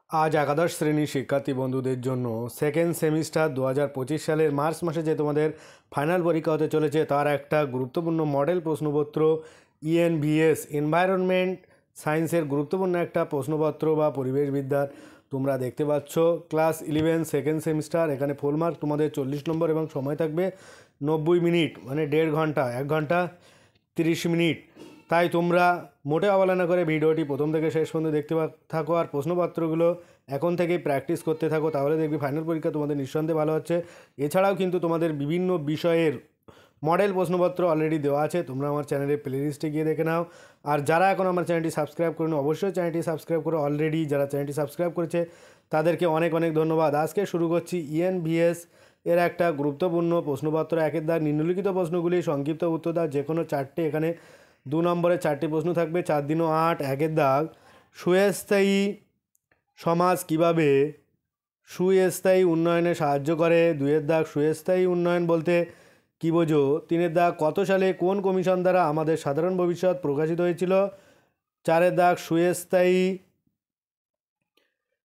আজ একাদশ শ্রেণীর শিক্ষার্থী বন্ধুদের জন্য সেকেন্ড সেমিস্টার 2025 সালের মার্চ মাসে যে তোমাদের ফাইনাল পরীক্ষা হতে চলেছে তার একটা গুরুত্বপূর্ণ মডেল প্রশ্নপত্র ইএনভিএস এনভায়রনমেন্ট সায়েন্সের গুরুত্বপূর্ণ একটা প্রশ্নপত্র বা পরিবেশবিদ্যার তোমরা দেখতে পাচ্ছ ক্লাস 11 সেকেন্ড সেমিস্টার। এখানে ফুল মার্ক তোমাদের 40 নম্বর এবং সময় থাকবে 90 মিনিট, মানে 1.5 ঘন্টা, 1 ঘন্টা 30 মিনিট। তাই তোমরা মোটে অবহেলা করে ভিডিওটি প্রথম থেকে শেষ পর্যন্ত দেখতে থাকো আর প্রশ্নপত্রগুলো এখন থেকেই প্র্যাকটিস করতে থাকো, তাহলে দেখবি ফাইনাল পরীক্ষা তোমাদের নিঃসন্দেহে ভালো হচ্ছে। এছাড়াও কিন্তু তোমাদের বিভিন্ন বিষয়ের মডেল প্রশ্নপত্র অলরেডি দেওয়া আছে, তোমরা আমার চ্যানেলের প্লেলিস্টে গিয়ে দেখে নাও। আর যারা এখন আমার চ্যানেলটি সাবস্ক্রাইব করেন অবশ্যই চ্যানেলটি সাবস্ক্রাইব করো। অলরেডি যারা চ্যানেলটি সাবস্ক্রাইব করেছে তাদেরকে অনেক অনেক ধন্যবাদ। আজকে শুরু করছি ইএনভিএস এর একটা গুরুত্বপূর্ণ প্রশ্নপত্র। একের দাগ নিম্নলিখিত প্রশ্নগুলি সংক্ষিপ্ত উত্তর দাও, যে কোনো চারটে। এখানে 2 নম্বরে 4টি প্রশ্ন থাকবে, 4 দিনও 8। একের দাগ সুস্থায়ী সমাজ কিভাবে সুস্থায়ী উন্নয়নে সাহায্য করে। 2-এর দাগ সুস্থায়ী উন্নয়ন বলতে কী বোঝো। 3-এর দাগ কত সালে কোন কমিশন দ্বারা আমাদের সাধারণ ভবিষ্যৎ প্রকাশিত হয়েছিল। 4-এর দাগ সুস্থায়ী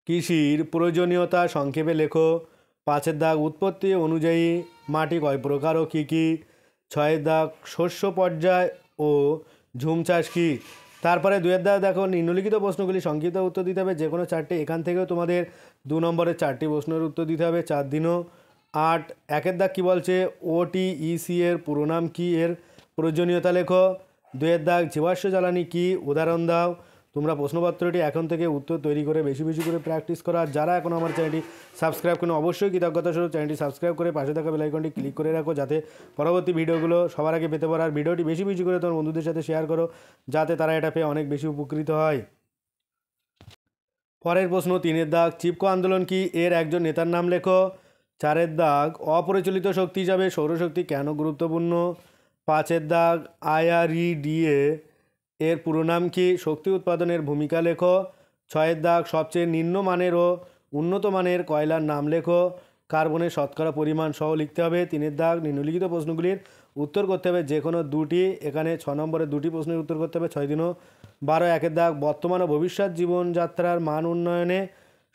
কৃষির প্রয়োজনীয়তা সংক্ষেপে লেখো। 5-এর দাগ উৎপত্তি অনুযায়ী মাটি কয় প্রকার ও কী কী। 6-এর দাগ শস্য পর্যায় ও ঝুম চাষ কী। তারপরে 2-এর দাগ দেখো নিম্নলিখিত প্রশ্নগুলি সংক্ষিপ্ত উত্তর দিতে হবে, যে কোনো চারটে। এখান থেকেও তোমাদের 2 নম্বরের 4টি প্রশ্নের উত্তর দিতে হবে, 4 দিনও 8। 1-এর দাগ কী বলছে, ওটিইসি এর পুরো নাম কী, এর প্রয়োজনীয়তা লেখো। 2-এর দাগ জীবাশ্ম জ্বালানি কী, উদাহরণ দাও। তোমরা প্রশ্নপত্রটি এখন থেকে উত্তর তৈরি করে বেশি বেশি করে প্র্যাকটিস করো। আর যারা এখন আমার চ্যানেলটি সাবস্ক্রাইব করেন অবশ্যই কৃতজ্ঞতা স্বরূপ চ্যানেলটি সাবস্ক্রাইব করে পাশে থাকা বেল আইকনটি ক্লিক করে রাখো, যাতে পরবর্তী ভিডিওগুলো সবার আগে পেতে পারো। আর ভিডিওটি বেশি বেশি করে তোমার বন্ধুদের সাথে শেয়ার করো, যাতে তারা এটা পেয়ে অনেক বেশি উপকৃত হয়। পরের প্রশ্ন 3-এর দাগ চিপকো আন্দোলন কি, এর একজন নেতার নাম লেখো। 4-এর দাগ অপরিচালিত শক্তি হিসাবে সৌরশক্তি কেন গুরুত্বপূর্ণ। 5-এর দাগ আইআরইডিএ এর পুরো নাম কি, শক্তি উৎপাদনের ভূমিকা লেখো। 6-এর দাগ সবচেয়ে নিম্নমানের ও উন্নত মানের কয়লার নাম লেখো, কার্বনের শতকরা পরিমাণ সহ লিখতে হবে। 3-এর দাগ নিম্নলিখিত প্রশ্নগুলির উত্তর করতে হবে, যে কোনো দুটি। এখানে 6 নম্বরে 2টি প্রশ্নের উত্তর করতে হবে, 6 দিনও 12। 1-এর দাগ বর্তমান ও ভবিষ্যৎ জীবনযাত্রার মান উন্নয়নে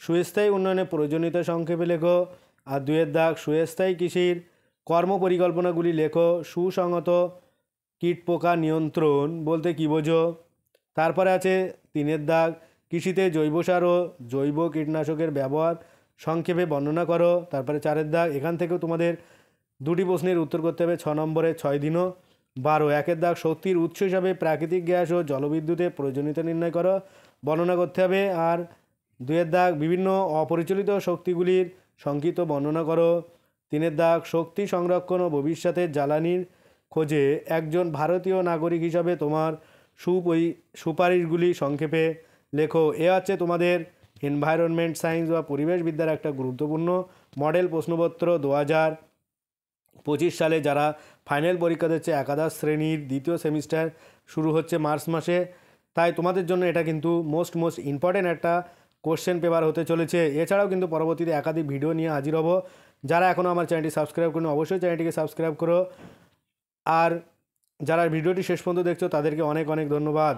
সুস্থায়ী উন্নয়নের প্রয়োজনীয়তা সংক্ষেপে লেখো। আর 2-এর দাগ সুস্থায়ী কৃষির কর্মপরিকল্পনাগুলি লেখো। সুসংহত কীটপোকা নিয়ন্ত্রণ বলতে কী বোঝো। তারপরে আছে 3-এর দাগ কৃষিতে জৈব সার ও জৈব কীটনাশকের ব্যবহার সংক্ষেপে বর্ণনা করো। তারপরে 4-এর দাগ এখান থেকেও তোমাদের 2টি প্রশ্নের উত্তর করতে হবে, 6 নম্বরে 6 দিনও 12। 1-এর দাগ শক্তির উৎস হিসাবে প্রাকৃতিক গ্যাস ও জলবিদ্যুতের প্রয়োজনীয়তা নির্ণয় করো, বর্ণনা করতে হবে। আর 2-এর দাগ বিভিন্ন অপরিচালিত শক্তিগুলির সংক্ষিপ্ত বর্ণনা করো। 3-এর দাগ শক্তি সংরক্ষণ ও ভবিষ্যতের জ্বালানির খোঁজে একজন ভারতীয় নাগরিক হিসাবে তোমার সুপারিশগুলি সংক্ষেপে লেখো। এ হচ্ছে তোমাদের এনভায়রনমেন্ট সায়েন্স বা পরিবেশবিদ্যার একটা গুরুত্বপূর্ণ মডেল প্রশ্নপত্র 2025 সালে যারা ফাইনাল পরীক্ষা দিচ্ছে। একাদশ শ্রেণীর 2য় সেমিস্টার শুরু হচ্ছে মার্চ মাসে, তাই তোমাদের জন্য এটা কিন্তু মোস্ট ইম্পর্টেন্ট একটা কোশ্চেন পেপার হতে চলেছে। এছাড়াও কিন্তু পরবর্তীতে একাধিক ভিডিও নিয়ে হাজির হব। যারা এখনও আমার চ্যানেলটি সাবস্ক্রাইব করেন অবশ্যই চ্যানেলটিকে সাবস্ক্রাইব করো। আর যারা ভিডিওটি শেষ পর্যন্ত দেখছো তাদেরকে অনেক অনেক ধন্যবাদ।